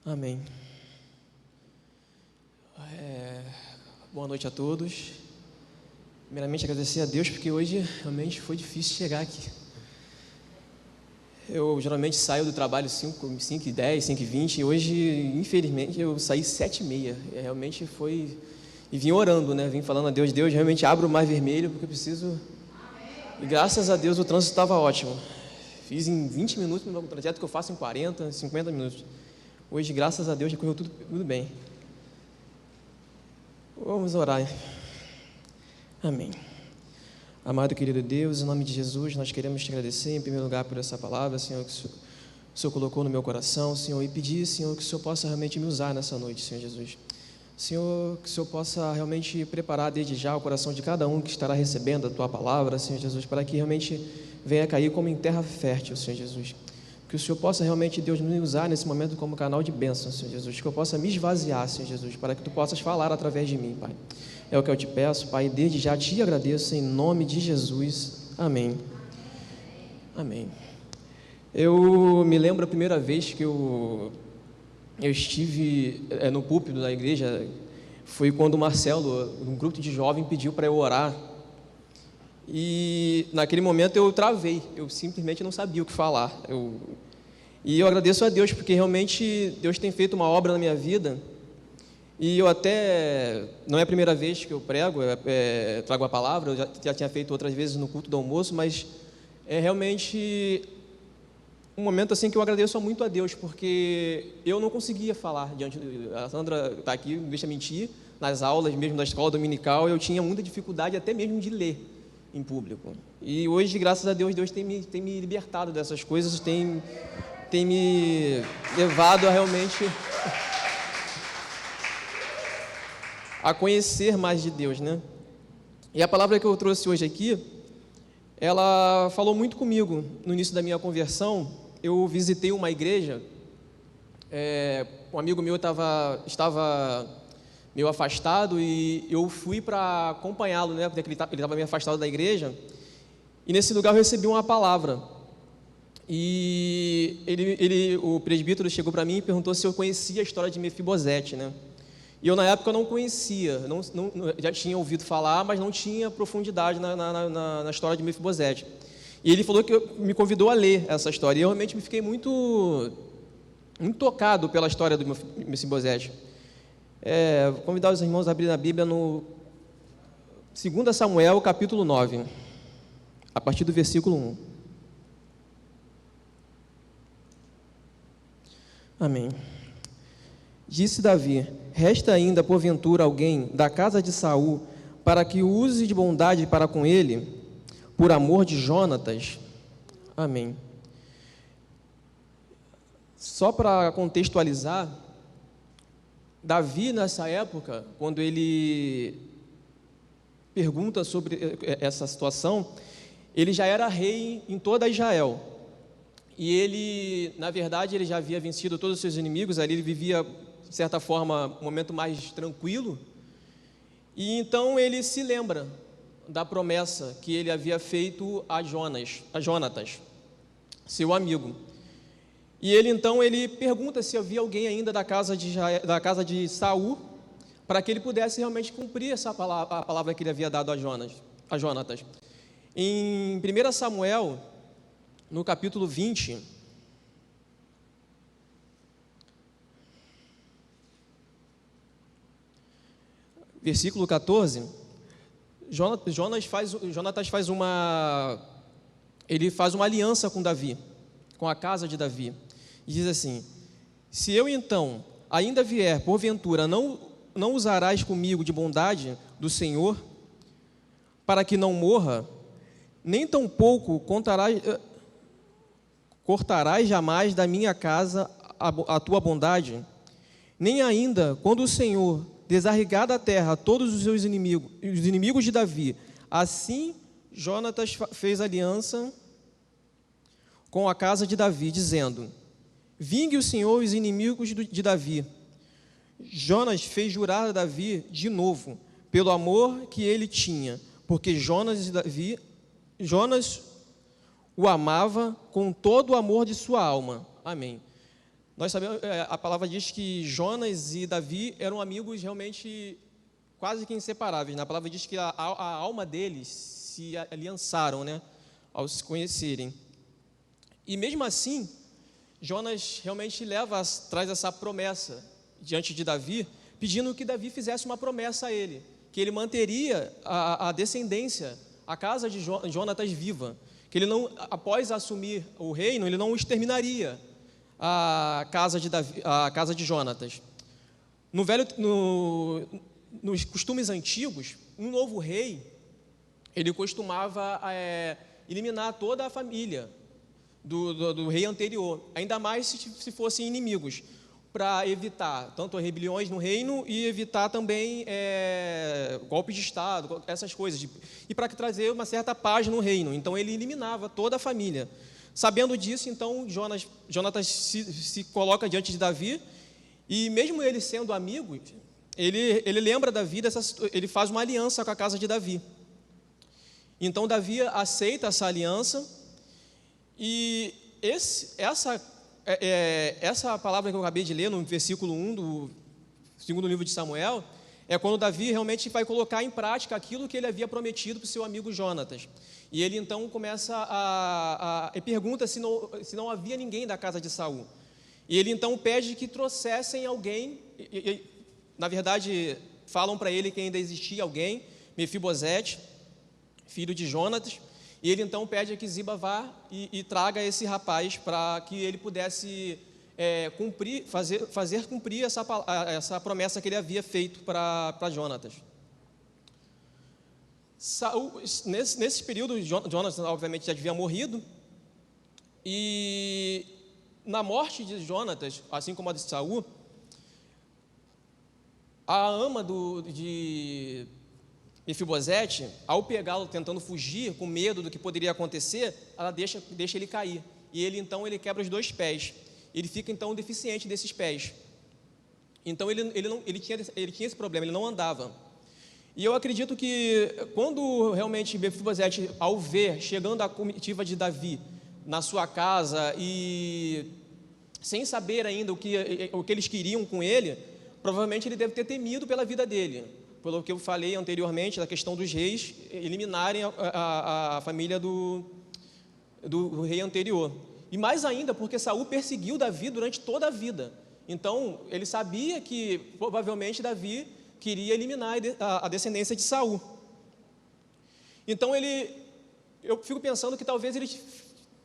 Amém. Boa noite a todos. Primeiramente, agradecer a Deus, porque hoje realmente foi difícil chegar aqui. Eu geralmente saio do trabalho 5h10, 5h20, e hoje, infelizmente, eu saí 7h30. Realmente foi... E vim orando, né? Vim falando a Deus, Deus, realmente abre o mar vermelho, porque eu preciso... E graças a Deus o trânsito estava ótimo. Fiz em 20 minutos o trajeto que eu faço em 40, 50 minutos. Hoje, graças a Deus, já correu tudo bem. Vamos orar. Amém. Amado e querido Deus, em nome de Jesus, nós queremos te agradecer, em primeiro lugar, por essa palavra, Senhor, que o Senhor colocou no meu coração, Senhor, e pedir, Senhor, que o Senhor possa realmente me usar nessa noite, Senhor Jesus. Senhor, que o Senhor possa realmente preparar desde já o coração de cada um que estará recebendo a Tua palavra, Senhor Jesus, para que realmente venha cair como em terra fértil, Senhor Jesus. Que o Senhor possa realmente, Deus, me usar nesse momento como canal de bênção, Senhor Jesus. Que eu possa me esvaziar, Senhor Jesus, para que Tu possas falar através de mim, Pai. É o que eu te peço, Pai, desde já te agradeço, em nome de Jesus. Amém. Amém. Eu me lembro a primeira vez que eu estive no púlpito da igreja, foi quando o Marcelo, um grupo de jovens, pediu para eu orar. E naquele momento eu travei, eu simplesmente não sabia o que falar. E eu agradeço a Deus, porque realmente Deus tem feito uma obra na minha vida. E eu até, não é a primeira vez que eu prego, trago a palavra, eu já tinha feito outras vezes no culto do almoço, mas é realmente um momento assim que eu agradeço muito a Deus, porque eu não conseguia falar diante a Sandra está aqui, não deixa mentir, nas aulas mesmo da escola dominical, eu tinha muita dificuldade até mesmo de ler em público. E hoje, graças a Deus, Deus tem me libertado dessas coisas, tem me levado a realmente a conhecer mais de Deus, né? E a palavra que eu trouxe hoje aqui, ela falou muito comigo no início da minha conversão. Eu visitei uma igreja, um amigo meu estava meio afastado e eu fui para acompanhá-lo, né? Porque ele estava meio afastado da igreja. E nesse lugar eu recebi uma palavra. E o presbítero chegou para mim e perguntou se eu conhecia a história de Mefibosete, né? E eu, na época, não conhecia, já tinha ouvido falar, mas não tinha profundidade na história de Mefibosete. E ele falou me convidou a ler essa história. E eu realmente me fiquei muito tocado pela história do Mefibosete. Vou convidar os irmãos a abrir a Bíblia no 2 Samuel, capítulo 9, a partir do versículo 1. Amém. Disse Davi: resta ainda, porventura, alguém da casa de Saul, para que use de bondade para com ele, por amor de Jonatas? Amém. Só para contextualizar, Davi, nessa época, quando ele pergunta sobre essa situação, ele já era rei em toda Israel. E ele, na verdade, ele já havia vencido todos os seus inimigos, ali ele vivia, de certa forma, um momento mais tranquilo. E então ele se lembra da promessa que ele havia feito a Jonatas, seu amigo. E ele pergunta se havia alguém ainda da casa de Saul, para que ele pudesse realmente cumprir a palavra que ele havia dado a Jonatas. Em 1 Samuel, no capítulo 20, versículo 14, Jonatas faz uma aliança com Davi, com a casa de Davi, e diz assim: se eu então ainda vier, porventura, não usarás comigo de bondade do Senhor, para que não morra, nem tampouco cortarás jamais da minha casa a tua bondade, nem ainda quando o Senhor desarrigar da terra todos os seus inimigos, os inimigos de Davi. Assim Jonatas fez aliança com a casa de Davi, dizendo: vingue o Senhor os inimigos de Davi. Jonas fez jurar a Davi de novo, pelo amor que ele tinha, porque Jonas o amava com todo o amor de sua alma. Amém. Nós sabemos, a palavra diz que Jonas e Davi eram amigos realmente quase que inseparáveis, né? A palavra diz que a alma deles se aliançaram, né, ao se conhecerem. E mesmo assim, Jonas realmente traz essa promessa diante de Davi, pedindo que Davi fizesse uma promessa a ele, que ele manteria a descendência, a casa de Jonatas viva, que ele não, após assumir o reino, ele não exterminaria a casa de Davi, a casa de Jonatas. Nos costumes antigos, um novo rei, ele costumava eliminar toda a família do rei anterior, ainda mais se fossem inimigos, para evitar tanto rebeliões no reino e evitar também golpes de Estado, essas coisas, e para trazer uma certa paz no reino. Então ele eliminava toda a família. Sabendo disso, então Jonatas se coloca diante de Davi, e mesmo ele sendo amigo, ele lembra Davi ele faz uma aliança com a casa de Davi. Então Davi aceita essa aliança, e essa palavra que eu acabei de ler no versículo 1 do segundo livro de Samuel, é quando Davi realmente vai colocar em prática aquilo que ele havia prometido para o seu amigo Jonatas. E ele então começa e pergunta se não havia ninguém da casa de Saul. E ele então pede que trouxessem alguém, na verdade falam para ele que ainda existia alguém, Mefibosete, filho de Jonatas, e ele então pede que Ziba vá e traga esse rapaz para que ele pudesse fazer cumprir essa promessa que ele havia feito para Jonatas. Nesse período, Jonatas obviamente já havia morrido, e na morte de Jonatas, assim como a de Saul, a ama de Mefibosete, ao pegá-lo tentando fugir, com medo do que poderia acontecer, ela deixa ele cair. E ele então quebra os 2 pés. Ele fica então deficiente desses pés. Então ele tinha esse problema, ele não andava. E eu acredito que quando realmente Mefibosete, ao ver chegando a comitiva de Davi na sua casa e sem saber ainda o que eles queriam com ele, provavelmente ele deve ter temido pela vida dele, pelo que eu falei anteriormente, da questão dos reis eliminarem a família do rei anterior. E mais ainda, porque Saul perseguiu Davi durante toda a vida. Então, ele sabia que, provavelmente, Davi queria eliminar a descendência de Saul. Então, eu fico pensando que talvez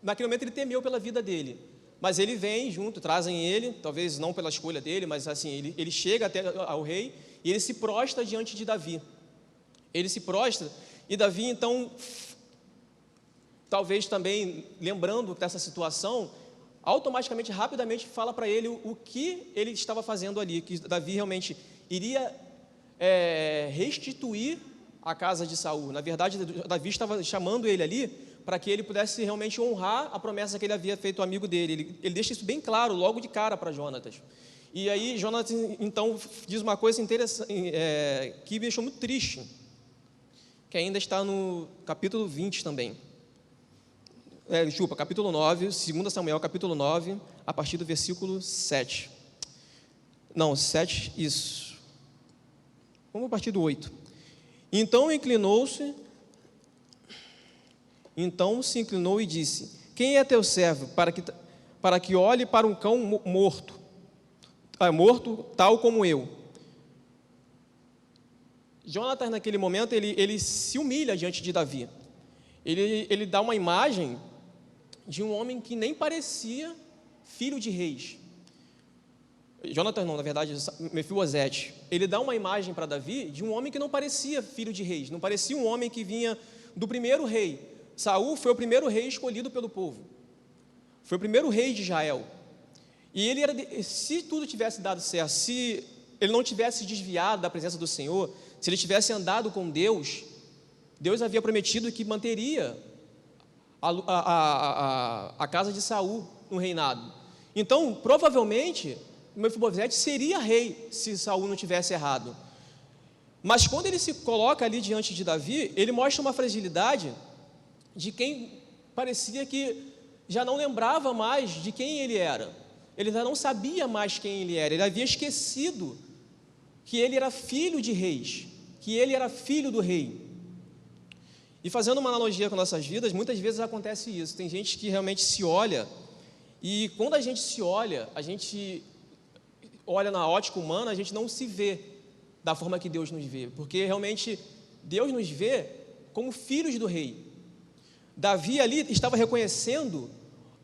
naquele momento ele temeu pela vida dele. Mas ele vem junto, trazem ele, talvez não pela escolha dele, mas assim, ele chega até ao rei e ele se prostra diante de Davi. Ele se prostra e Davi, então, talvez também lembrando dessa situação, automaticamente, rapidamente fala para ele o que ele estava fazendo ali, que Davi realmente iria restituir a casa de Saul. Na verdade, Davi estava chamando ele ali para que ele pudesse realmente honrar a promessa que ele havia feito ao amigo dele. Ele deixa isso bem claro, logo de cara para Jonatas. E aí, Jonatas, então, diz uma coisa interessante, que me deixou muito triste, que ainda está no capítulo 20 também. Capítulo 9, 2 Samuel, capítulo 9, a partir do versículo 7. Não, 7, isso. Vamos a partir do 8. Então se inclinou e disse: quem é teu servo para que olhe para um cão morto tal como eu? Jonatas, naquele momento, ele se humilha diante de Davi. Ele dá uma imagem de um homem que nem parecia filho de reis. Jonatas não, na verdade, Mefibosete. Ele dá uma imagem para Davi de um homem que não parecia filho de reis, não parecia um homem que vinha do primeiro rei. Saul foi o primeiro rei escolhido pelo povo. Foi o primeiro rei de Israel. E se tudo tivesse dado certo, se ele não tivesse desviado da presença do Senhor, se ele tivesse andado com Deus, Deus havia prometido que manteria a casa de Saul no reinado. Então, provavelmente, Mefibosete seria rei se Saul não tivesse errado. Mas quando ele se coloca ali diante de Davi, ele mostra uma fragilidade de quem parecia que já não lembrava mais de quem ele era. ele já não sabia mais quem ele era, ele havia esquecido que ele era filho de reis, que ele era filho do rei. E fazendo uma analogia com nossas vidas, muitas vezes acontece isso, tem gente que realmente se olha, e quando a gente se olha, a gente olha na ótica humana, a gente não se vê da forma que Deus nos vê, porque realmente Deus nos vê como filhos do rei. Davi ali estava reconhecendo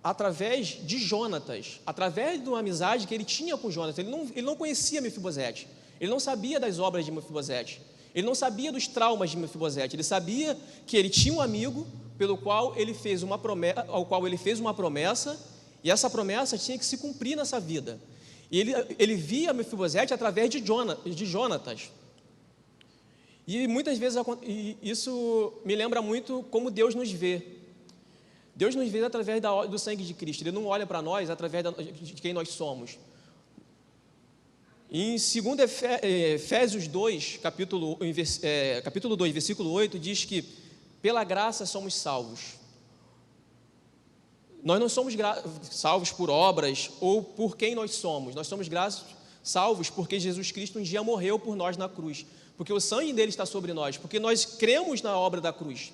através de Jonatas, através de uma amizade que ele tinha com Jonatas. Ele não conhecia Mefibosete, ele não sabia das obras de Mefibosete, ele não sabia dos traumas de Mefibosete, ele sabia que ele tinha um amigo pelo qual ele fez uma promessa, ao qual ele fez uma promessa, e essa promessa tinha que se cumprir nessa vida. E ele via Mefibosete através de Jonatas. E muitas vezes isso me lembra muito como Deus nos vê. Deus nos vê através do sangue de Cristo. Ele não olha para nós através de quem nós somos. Em 2 Efésios 2, capítulo 2, versículo 8, diz que pela graça somos salvos. Nós não somos salvos por obras ou por quem nós somos salvos porque Jesus Cristo um dia morreu por nós na cruz, porque o sangue dele está sobre nós, porque nós cremos na obra da cruz.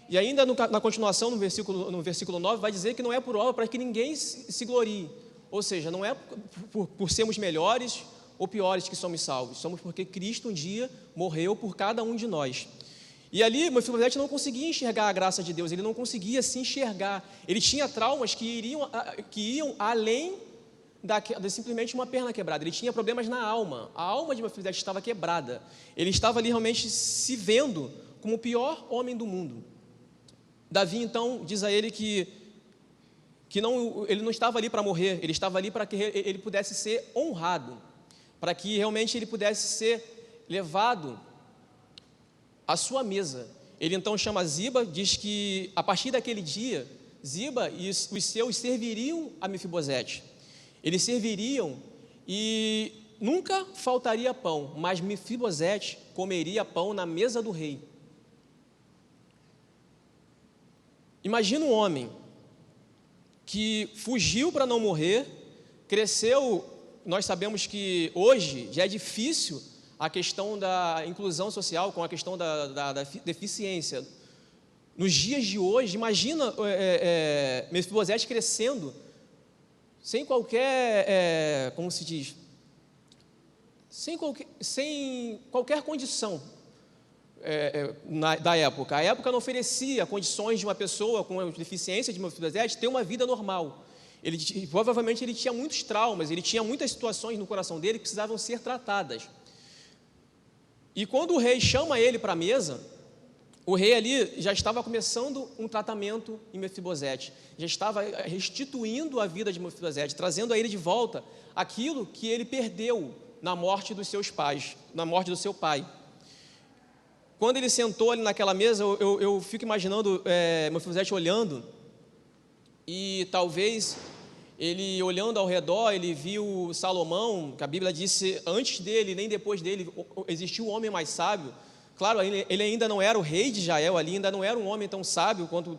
E ainda na continuação, no versículo 9, vai dizer que não é por obra para que ninguém se glorie, ou seja, não é por sermos melhores ou piores que somos salvos, somos porque Cristo um dia morreu por cada um de nós. E ali, Mefibosete não conseguia enxergar a graça de Deus, ele não conseguia se enxergar, ele tinha traumas que iam além de simplesmente uma perna quebrada, ele tinha problemas na alma, a alma de Mefibosete estava quebrada, ele estava ali realmente se vendo como o pior homem do mundo. Davi então diz a ele que ele não estava ali para morrer, ele estava ali para que ele pudesse ser honrado, para que realmente ele pudesse ser levado à sua mesa. Ele então chama Ziba, diz que a partir daquele dia, Ziba e os seus serviriam a Mefibosete. Eles serviriam e nunca faltaria pão, mas Mefibosete comeria pão na mesa do rei. Imagina um homem que fugiu para não morrer, cresceu. Nós sabemos que hoje já é difícil a questão da inclusão social com a questão da deficiência. Nos dias de hoje, imagina Mefibosete crescendo sem qualquer, como se diz, sem qualquer condição da época. A época não oferecia condições de uma pessoa com deficiência de Mefibosete ter uma vida normal. Provavelmente ele tinha muitos traumas, ele tinha muitas situações no coração dele que precisavam ser tratadas. E quando o rei chama ele para a mesa, o rei ali já estava começando um tratamento em Mefibosete, já estava restituindo a vida de Mefibosete, trazendo a ele de volta aquilo que ele perdeu na morte dos seus pais, na morte do seu pai. Quando ele sentou ali naquela mesa, eu fico imaginando Mefibosete olhando, e talvez ele olhando ao redor, ele viu Salomão, que a Bíblia disse, antes dele, nem depois dele, existiu um homem mais sábio. Claro, ele ainda não era o rei de Israel ali, ainda não era um homem tão sábio quanto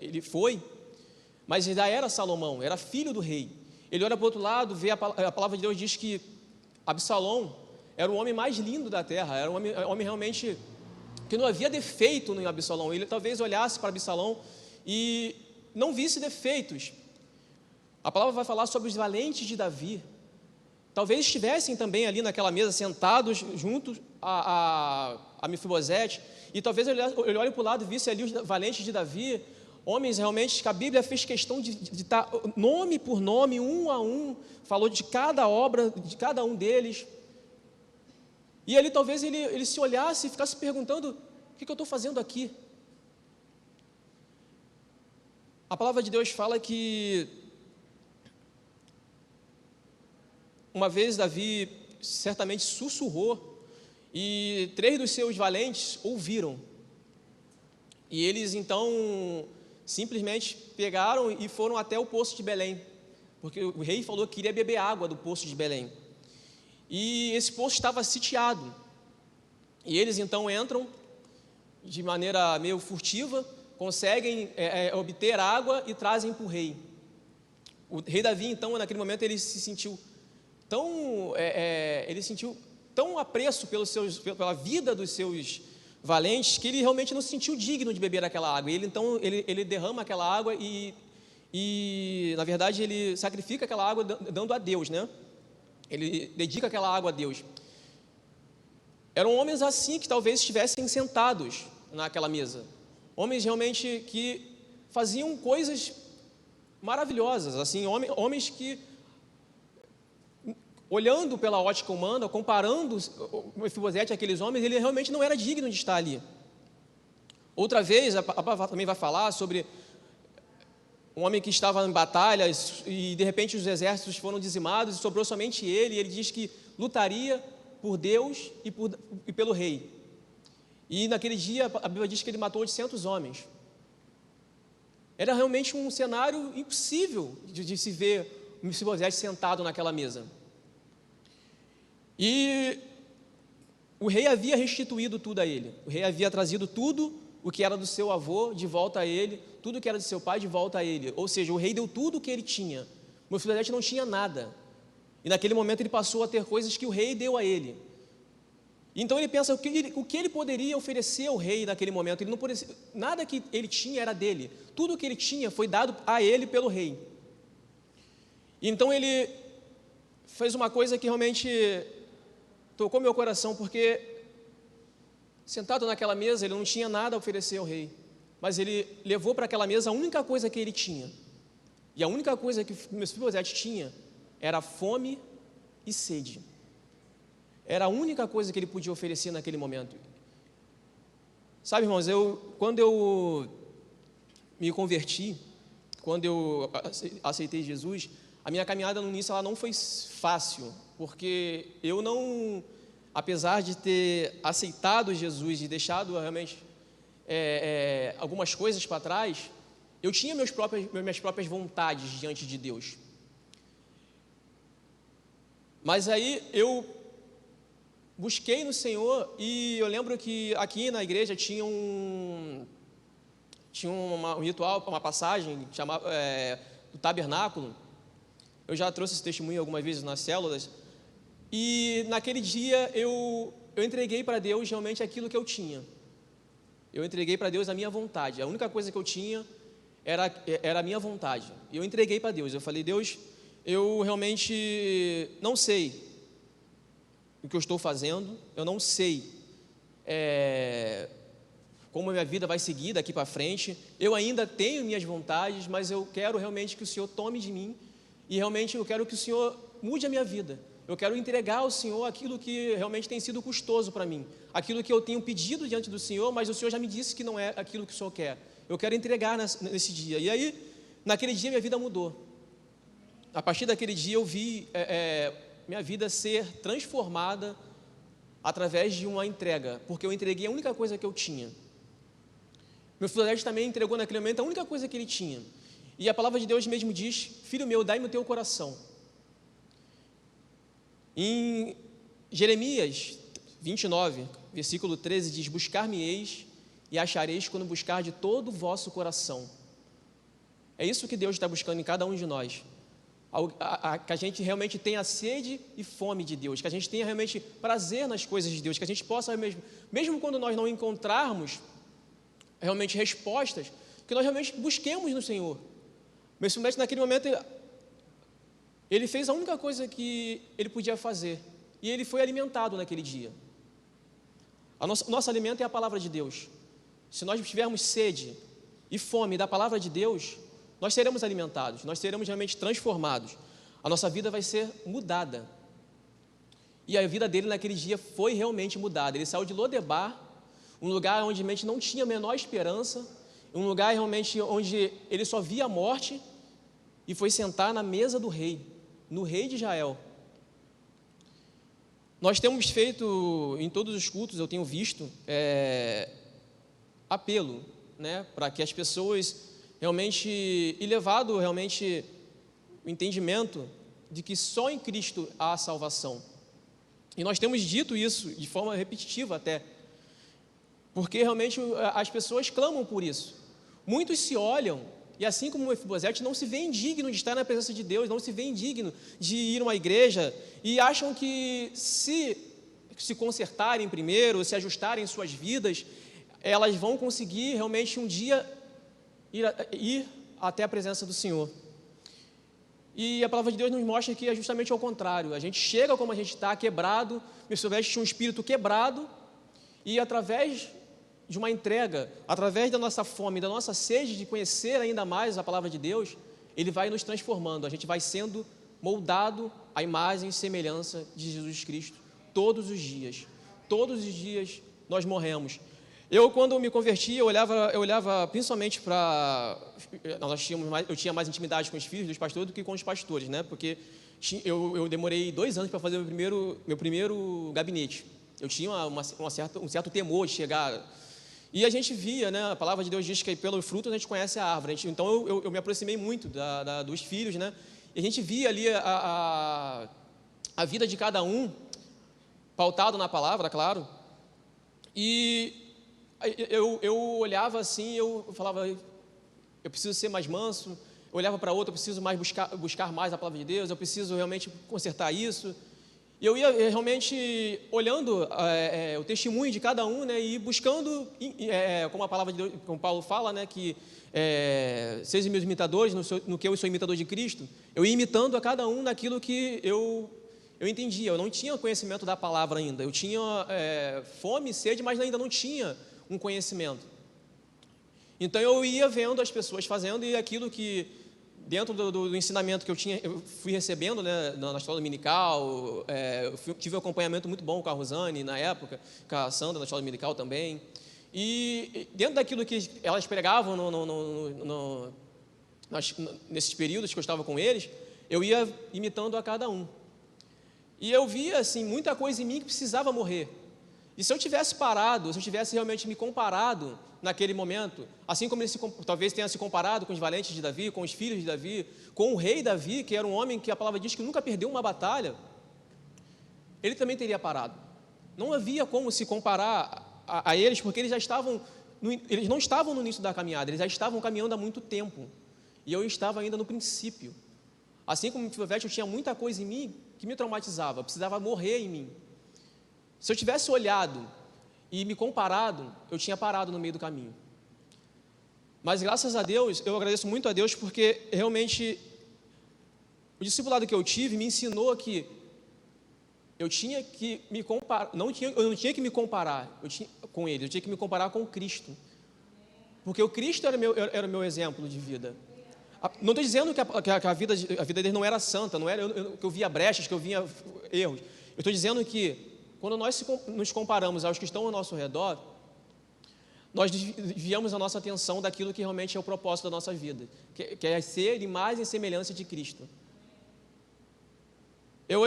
ele foi, mas já era Salomão, era filho do rei. Ele olha para o outro lado, vê a palavra de Deus diz que Absalão era o homem mais lindo da terra, era um homem realmente que não havia defeito em Absalão. Ele talvez olhasse para Absalão e não visse defeitos. A palavra vai falar sobre os valentes de Davi. Talvez estivessem também ali naquela mesa, sentados juntos a Mefibosete, e talvez ele olhe para o lado e visse ali os valentes de Davi, homens realmente que a Bíblia fez questão de estar nome por nome, um a um, falou de cada obra, de cada um deles. E ali talvez ele se olhasse e ficasse perguntando, o que eu estou fazendo aqui? A palavra de Deus fala que uma vez Davi certamente sussurrou e 3 dos seus valentes ouviram. E eles então simplesmente pegaram e foram até o poço de Belém, porque o rei falou que queria beber água do poço de Belém. E esse poço estava sitiado. E eles então entram de maneira meio furtiva, conseguem obter água e trazem para o rei. O rei Davi, então, naquele momento, ele se sentiu tão apreço pela vida dos seus valentes, que ele realmente não se sentiu digno de beber aquela água. Ele derrama aquela água e, na verdade, ele sacrifica aquela água dando a Deus, né? Ele dedica aquela água a Deus. Eram homens assim que talvez estivessem sentados naquela mesa. Homens realmente que faziam coisas maravilhosas, assim, homens que, olhando pela ótica humana, comparando o Mefibosete àqueles homens, ele realmente não era digno de estar ali. Outra vez, a palavra também vai falar sobre um homem que estava em batalhas e de repente os exércitos foram dizimados e sobrou somente ele, e ele diz que lutaria por Deus e pelo rei. E naquele dia a Bíblia diz que ele matou 800 homens. Era realmente um cenário impossível de se ver o Mefibosete sentado naquela mesa. E o rei havia restituído tudo a ele. O rei havia trazido tudo o que era do seu avô de volta a ele, tudo o que era do seu pai de volta a ele. Ou seja, o rei deu tudo o que ele tinha. O Mefibosete não tinha nada. E naquele momento ele passou a ter coisas que o rei deu a ele. Então ele pensa o que ele poderia oferecer ao rei naquele momento. Ele não poderia, nada que ele tinha era dele. Tudo o que ele tinha foi dado a ele pelo rei. E então ele fez uma coisa que realmente tocou meu coração, porque sentado naquela mesa ele não tinha nada a oferecer ao rei, mas ele levou para aquela mesa a única coisa que ele tinha. E a única coisa que Mefibosete tinha era fome e sede. Era a única coisa que ele podia oferecer naquele momento. Sabe, irmãos, quando eu me converti, quando eu aceitei Jesus, a minha caminhada no início ela não foi fácil, porque eu não, apesar de ter aceitado Jesus e deixado realmente algumas coisas para trás, eu tinha minhas próprias vontades diante de Deus. Mas aí eu busquei no Senhor, e eu lembro que aqui na igreja tinha um ritual, uma passagem chamada do tabernáculo. Eu já trouxe esse testemunho algumas vezes nas células, e naquele dia eu entreguei para Deus realmente aquilo que eu tinha. Eu entreguei para Deus a minha vontade. A única coisa que eu tinha era a minha vontade. E eu entreguei para Deus. Eu falei: Deus, eu realmente não sei o que eu estou fazendo, eu não sei como a minha vida vai seguir daqui para frente, eu ainda tenho minhas vontades, mas eu quero realmente que o Senhor tome de mim, e realmente eu quero que o Senhor mude a minha vida. Eu quero entregar ao Senhor aquilo que realmente tem sido custoso para mim, aquilo que eu tenho pedido diante do Senhor, mas o Senhor já me disse que não é aquilo que o Senhor quer. Eu quero entregar nesse dia. E aí, naquele dia, minha vida mudou. A partir daquele dia eu vi minha vida ser transformada através de uma entrega, porque eu entreguei a única coisa que eu tinha. Mefibosete também entregou naquele momento a única coisa que ele tinha. E a palavra de Deus mesmo diz: filho meu, dai-me o teu coração. Em Jeremias 29, versículo 13, diz: buscar-me-eis e achareis quando buscar de todo o vosso coração. É isso que Deus está buscando em cada um de nós. Que a gente realmente tenha sede e fome de Deus, que a gente tenha realmente prazer nas coisas de Deus, que a gente possa mesmo quando nós não encontrarmos realmente respostas, que nós realmente busquemos no Senhor. Mefibosete naquele momento ele fez a única coisa que ele podia fazer, e ele foi alimentado naquele dia. Nosso alimento é a palavra de Deus. Se nós tivermos sede e fome da palavra de Deus, nós seremos alimentados, nós seremos realmente transformados. A nossa vida vai ser mudada. E a vida dele naquele dia foi realmente mudada. Ele saiu de Lodebar, um lugar onde realmente não tinha a menor esperança, um lugar realmente onde ele só via a morte, e foi sentar na mesa do rei, no rei de Israel. Nós temos feito, em todos os cultos, eu tenho visto, apelo, né, para que as pessoas realmente, e levado realmente o entendimento de que só em Cristo há salvação. E nós temos dito isso de forma repetitiva até, porque realmente as pessoas clamam por isso. Muitos se olham E assim como Mefibosete, não se vê indigno de estar na presença de Deus, não se vê indigno de ir a uma igreja, e acham que se consertarem primeiro, se ajustarem suas vidas, elas vão conseguir realmente um dia ir até a presença do Senhor. E a palavra de Deus nos mostra que é justamente ao contrário. A gente chega como a gente está, quebrado. Mefibosete tinha um espírito quebrado, e através de uma entrega, através da nossa fome, da nossa sede de conhecer ainda mais a palavra de Deus, Ele vai nos transformando. A gente vai sendo moldado à imagem e semelhança de Jesus Cristo todos os dias. Todos os dias nós morremos. Eu, quando me converti, eu olhava principalmente para... Eu tinha mais intimidade com os filhos dos pastores do que com os pastores, né? Porque eu demorei 2 anos para fazer meu primeiro gabinete. Eu tinha um certo temor de chegar. E a gente via, né? A palavra de Deus diz que pelo fruto a gente conhece a árvore. Então eu me aproximei muito dos filhos, né? E a gente via ali a vida de cada um, pautado na palavra, claro. E eu olhava assim, eu falava, eu preciso ser mais manso. Eu olhava para outro, eu preciso mais buscar mais a palavra de Deus, eu preciso realmente consertar isso. E eu ia realmente olhando o testemunho de cada um, né, e buscando, como a palavra de Deus, como Paulo fala, né, que sejam meus imitadores, no que eu sou imitador de Cristo. Eu ia imitando a cada um naquilo que eu entendia. Eu não tinha conhecimento da palavra ainda. Eu tinha fome e sede, mas ainda não tinha um conhecimento. Então eu ia vendo as pessoas fazendo, e aquilo que dentro do ensinamento que eu fui recebendo, né, na escola dominical, tive um acompanhamento muito bom com a Rosane na época, com a Sandra na escola dominical também. E dentro daquilo que elas pregavam nesses períodos que eu estava com eles, eu ia imitando a cada um. E eu via assim muita coisa em mim que precisava morrer. E se eu tivesse parado, se eu tivesse realmente me comparado naquele momento, assim como ele talvez tenha se comparado com os valentes de Davi, com os filhos de Davi, com o rei Davi, que era um homem que a palavra diz que nunca perdeu uma batalha, ele também teria parado. Não havia como se comparar a eles, porque eles não estavam no início da caminhada, eles já estavam caminhando há muito tempo. E eu estava ainda no princípio. Assim como Mefibosete, eu tinha muita coisa em mim que me traumatizava, precisava morrer em mim. Se eu tivesse olhado e me comparado, eu tinha parado no meio do caminho. Mas graças a Deus, eu agradeço muito a Deus, porque realmente o discipulado que eu tive me ensinou que eu tinha que me comparar, eu não tinha que me comparar com ele, eu tinha que me comparar com Cristo. Porque o Cristo era o meu exemplo de vida. Não estou dizendo que a vida dele não era santa, não era que eu via brechas, que eu via erros. Eu estou dizendo que quando nós nos comparamos aos que estão ao nosso redor, nós desviamos a nossa atenção daquilo que realmente é o propósito da nossa vida, que é ser imagem e semelhança de Cristo. Eu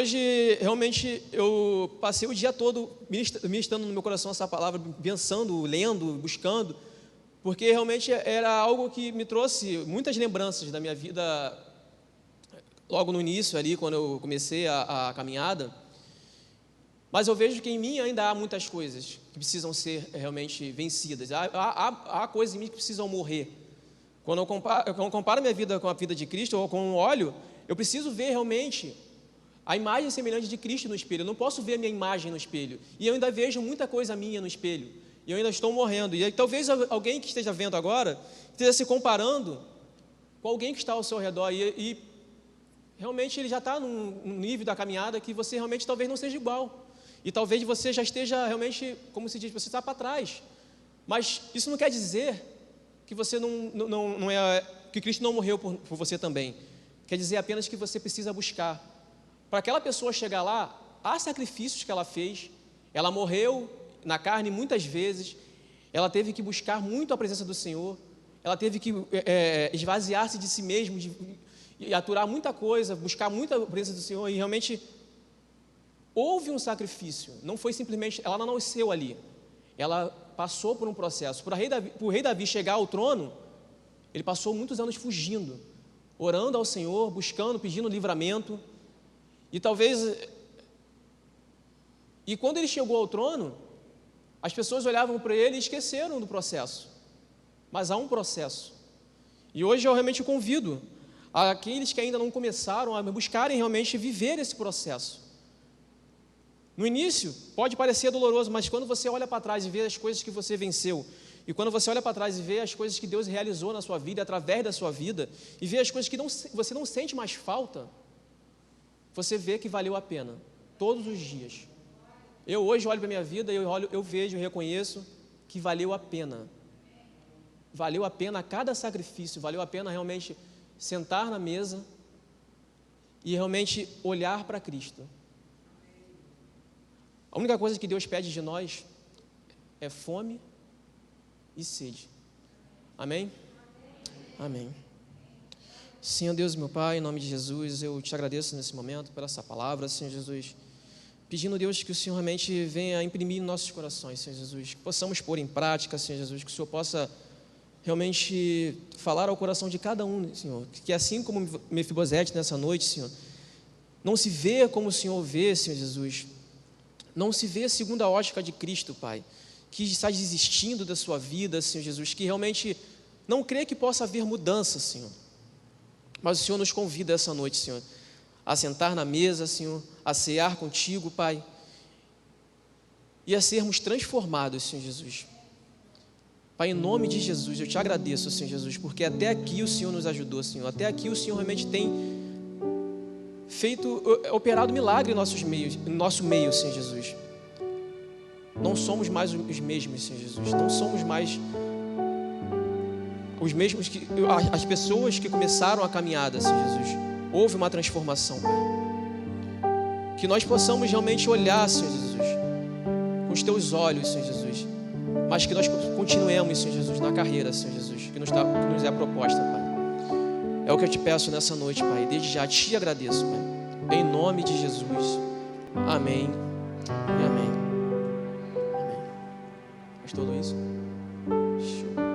passei o dia todo ministrando no meu coração essa palavra, pensando, lendo, buscando, porque realmente era algo que me trouxe muitas lembranças da minha vida, logo no início ali, quando eu comecei a caminhada. Mas eu vejo que em mim ainda há muitas coisas que precisam ser realmente vencidas. Há coisas em mim que precisam morrer. Quando eu comparo minha vida com a vida de Cristo, ou com o óleo, eu preciso ver realmente a imagem semelhante de Cristo no espelho. Eu não posso ver a minha imagem no espelho. E eu ainda vejo muita coisa minha no espelho. E eu ainda estou morrendo. E aí, talvez alguém que esteja vendo agora esteja se comparando com alguém que está ao seu redor. E realmente ele já está num nível da caminhada que você realmente talvez não seja igual. E talvez você já esteja realmente, como se diz, você está para trás. Mas isso não quer dizer que você que Cristo não morreu por você também. Quer dizer apenas que você precisa buscar. Para aquela pessoa chegar lá, há sacrifícios que ela fez. Ela morreu na carne muitas vezes. Ela teve que buscar muito a presença do Senhor. Ela teve que esvaziar-se de si mesma, e aturar muita coisa, buscar muita presença do Senhor. E realmente houve um sacrifício, não foi simplesmente, ela não nasceu ali, ela passou por um processo. Para o rei Davi chegar ao trono, ele passou muitos anos fugindo, orando ao Senhor, buscando, pedindo livramento, e quando ele chegou ao trono, as pessoas olhavam para ele e esqueceram do processo, mas há um processo. E hoje eu realmente convido aqueles que ainda não começaram a buscarem realmente viver esse processo. No início, pode parecer doloroso, mas quando você olha para trás e vê as coisas que você venceu, e quando você olha para trás e vê as coisas que Deus realizou na sua vida, através da sua vida, e vê as coisas que você não sente mais falta, você vê que valeu a pena, todos os dias. Eu hoje olho para a minha vida, eu vejo, eu reconheço que valeu a pena. Valeu a pena cada sacrifício, valeu a pena realmente sentar na mesa e realmente olhar para Cristo. A única coisa que Deus pede de nós é fome e sede. Amém? Amém. Senhor Deus, meu Pai, em nome de Jesus, eu te agradeço nesse momento por essa palavra, Senhor Jesus. Pedindo, Deus, que o Senhor realmente venha imprimir em nossos corações, Senhor Jesus. Que possamos pôr em prática, Senhor Jesus, que o Senhor possa realmente falar ao coração de cada um, Senhor. Que assim como Mefibosete nessa noite, Senhor, não se vê como o Senhor vê, Senhor Jesus. Não se vê segundo a ótica de Cristo, Pai, que está desistindo da sua vida, Senhor Jesus, que realmente não crê que possa haver mudança, Senhor. Mas o Senhor nos convida essa noite, Senhor, a sentar na mesa, Senhor, a cear contigo, Pai, e a sermos transformados, Senhor Jesus. Pai, em nome de Jesus, eu te agradeço, Senhor Jesus, porque até aqui o Senhor nos ajudou, Senhor. Até aqui o Senhor realmente tem operado milagre em nosso meio, Senhor Jesus. Não somos mais os mesmos, Senhor Jesus. Não somos mais os mesmos que as pessoas que começaram a caminhada, Senhor Jesus. Houve uma transformação, Pai. Que nós possamos realmente olhar, Senhor Jesus, com os teus olhos, Senhor Jesus. Mas que nós continuemos, Senhor Jesus, na carreira, Senhor Jesus, que nos é proposta, Pai. É o que eu te peço nessa noite, Pai. Desde já te agradeço, Pai. Em nome de Jesus. Amém e amém. Amém. Pastor Luiz. Show.